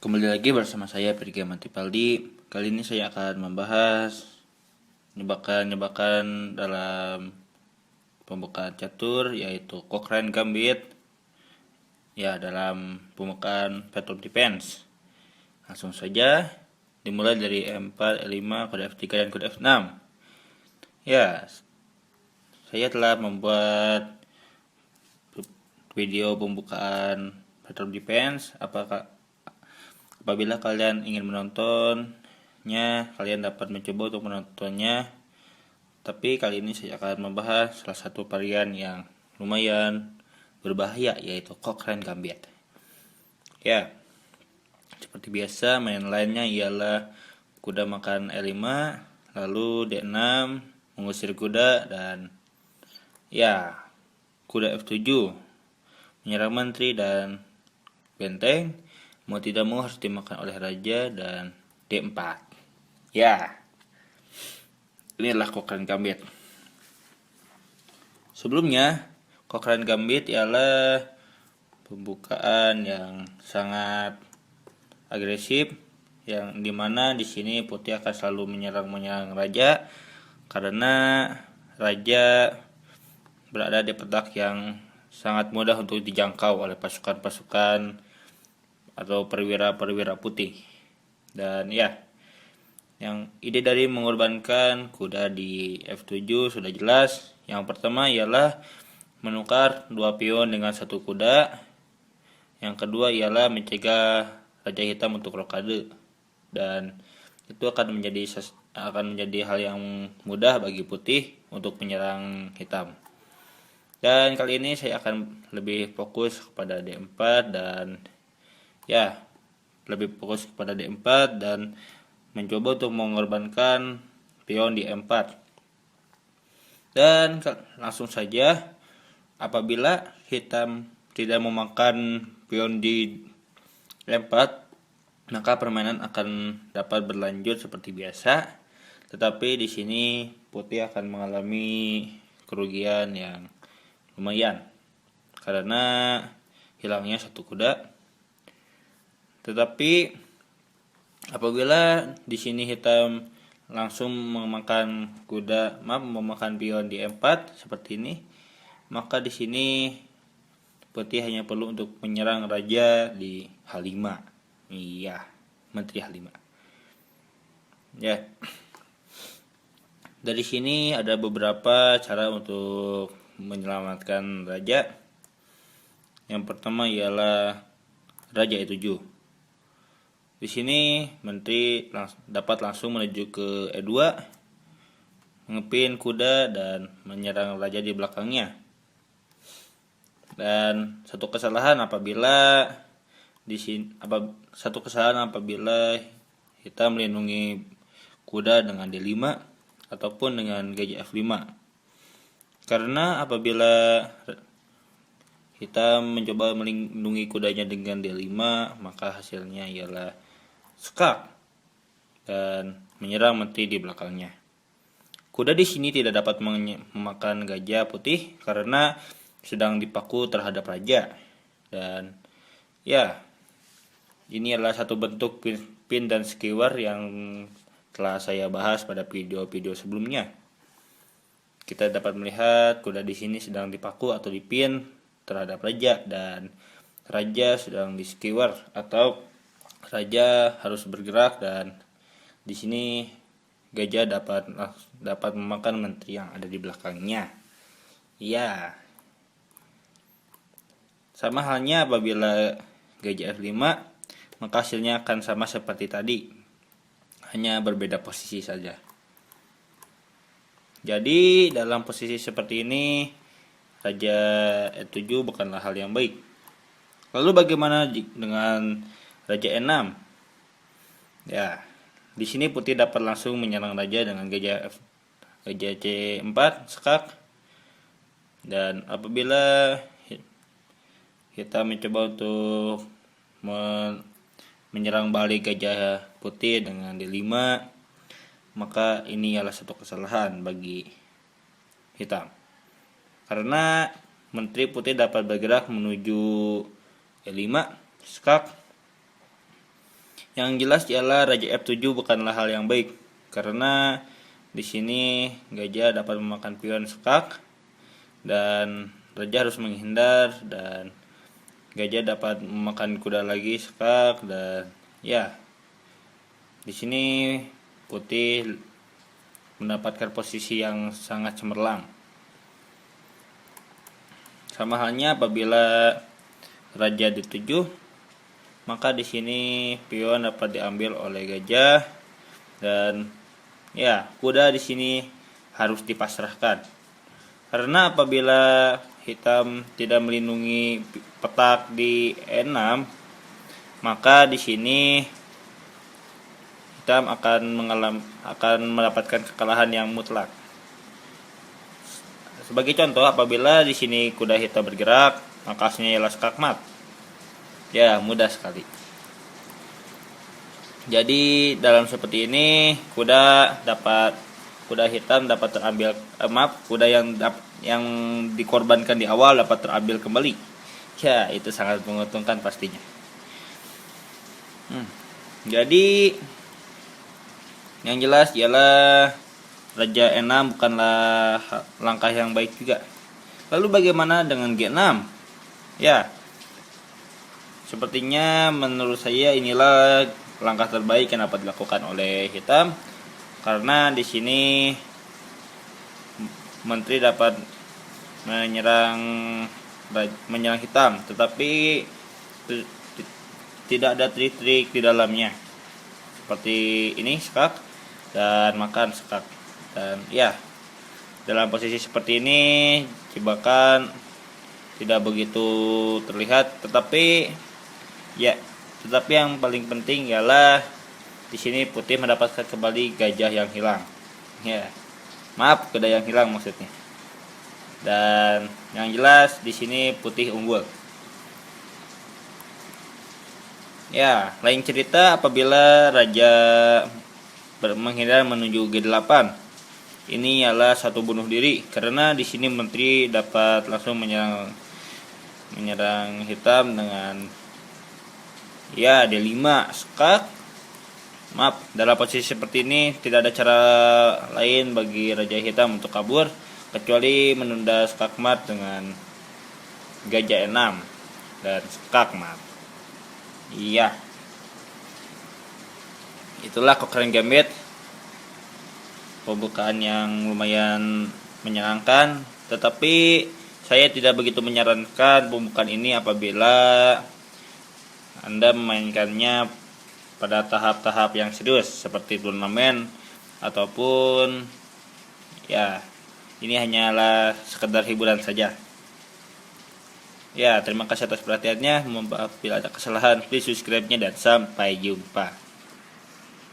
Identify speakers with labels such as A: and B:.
A: Kembali lagi bersama saya Pirgi Mantipaldi. Kali ini saya akan membahas jebakan-jebakan dalam pembukaan catur, yaitu Cochrane Gambit ya dalam pembukaan Pattern Defense. Langsung saja dimulai dari E4, E5, kode F3 dan kode F6. Ya, saya telah membuat video pembukaan Pattern Defense. Apabila kalian ingin menontonnya, kalian dapat mencoba untuk menontonnya. Tapi kali ini saya akan membahas salah satu varian yang lumayan berbahaya, yaitu Cochrane Gambit. Ya, seperti biasa main lainnya ialah kuda makan E5, lalu D6, mengusir kuda, dan ya, kuda F7, menyerang menteri dan benteng. Mau tidak mau harus dimakan oleh raja, dan D4. Ya, inilah Cochrane Gambit. Sebelumnya, Cochrane Gambit ialah pembukaan yang sangat agresif, yang dimana di sini putih akan selalu menyerang raja, karena raja berada di petak yang sangat mudah untuk dijangkau oleh pasukan-pasukan atau perwira-perwira putih. Dan ya, yang ide dari mengorbankan kuda di F7 sudah jelas. Yang pertama ialah menukar 2 pion dengan 1 kuda. Yang kedua ialah mencegah raja hitam untuk rokade. Dan itu akan menjadi hal yang mudah bagi putih untuk menyerang hitam. Dan kali ini saya akan lebih fokus kepada D4 dan mencoba untuk mengorbankan pion di E4. Dan langsung saja, apabila hitam tidak memakan pion di E4, maka permainan akan dapat berlanjut seperti biasa. Tetapi di sini putih akan mengalami kerugian yang lumayan karena hilangnya 1 kuda. Tetapi apabila di sini hitam langsung memakan pion di E4 seperti ini, maka di sini putih hanya perlu untuk menyerang raja di H5. Iya, menteri H5. Ya. Dari sini ada beberapa cara untuk menyelamatkan raja. Yang pertama ialah raja E7. Di sini menteri dapat langsung menuju ke E2, mengepin kuda dan menyerang raja di belakangnya. Dan satu kesalahan apabila hitam melindungi kuda dengan D5 ataupun dengan gajah F5. Karena apabila hitam mencoba melindungi kudanya dengan D5, maka hasilnya ialah skak dan menyerang menteri di belakangnya. Kuda di sini tidak dapat memakan gajah putih karena sedang dipaku terhadap raja. Dan ya, ini adalah satu bentuk pin dan skewer yang telah saya bahas pada video-video sebelumnya. Kita dapat melihat kuda di sini sedang dipaku atau dipin terhadap raja, dan raja sedang di skewer atau raja harus bergerak, dan di sini gajah dapat memakan menteri yang ada di belakangnya. Ya. Sama halnya apabila gajah F5, maka hasilnya akan sama seperti tadi. Hanya berbeda posisi saja. Jadi dalam posisi seperti ini, raja E7 bukanlah hal yang baik. Lalu bagaimana dengan raja E6? Ya, di sini putih dapat langsung menyerang raja dengan gajah C4 skak. Dan apabila hitam mencoba untuk menyerang balik gajah putih dengan D5, maka ini adalah satu kesalahan bagi hitam. Karena menteri putih dapat bergerak menuju E5 skak, Yang jelas ialah Raja F7 bukanlah hal yang baik, karena di sini gajah dapat memakan pion skak dan raja harus menghindar, dan gajah dapat memakan kuda lagi skak, dan ya di sini putih mendapatkan posisi yang sangat cemerlang. Sama halnya apabila raja D7, maka di sini pion dapat diambil oleh gajah, dan ya kuda di sini harus dipasrahkan. Karena apabila hitam tidak melindungi petak di E6, maka di sini hitam akan mendapatkan kekalahan yang mutlak. Sebagai contoh, apabila di sini kuda hitam bergerak, maka hasilnya ialah skakmat. Ya, mudah sekali. Jadi dalam seperti ini kuda hitam dapat terambil kuda yang dikorbankan di awal dapat terambil kembali. Ya, itu sangat menguntungkan pastinya. Jadi yang jelas ialah Raja E6 bukanlah langkah yang baik juga. Lalu bagaimana dengan G6? Ya, sepertinya menurut saya inilah langkah terbaik yang dapat dilakukan oleh hitam, karena di sini menteri dapat menyerang hitam, tetapi tidak ada trik-trik di dalamnya. Seperti ini skak dan makan skak. Dan ya, dalam posisi seperti ini jebakan tidak begitu terlihat, tetapi yang paling penting ialah di sini putih mendapatkan kembali gajah yang hilang. Ya, maaf, kuda yang hilang maksudnya. Dan yang jelas di sini putih unggul. Ya, lain cerita apabila raja menghindar menuju G8. Ini ialah satu bunuh diri, karena di sini menteri dapat langsung menyerang hitam dengan ya D5 skak. Maaf, dalam posisi seperti ini tidak ada cara lain bagi raja hitam untuk kabur kecuali menunda skakmat dengan gajah E6 dan skakmat. Iya, itulah Cochrane Gambit, pembukaan yang lumayan menyenangkan, tetapi saya tidak begitu menyarankan pembukaan ini apabila Anda memainkannya pada tahap-tahap yang serius seperti turnamen ataupun ya ini hanyalah sekedar hiburan saja. Ya, terima kasih atas perhatiannya. Bila ada kesalahan, please subscribe-nya dan sampai jumpa.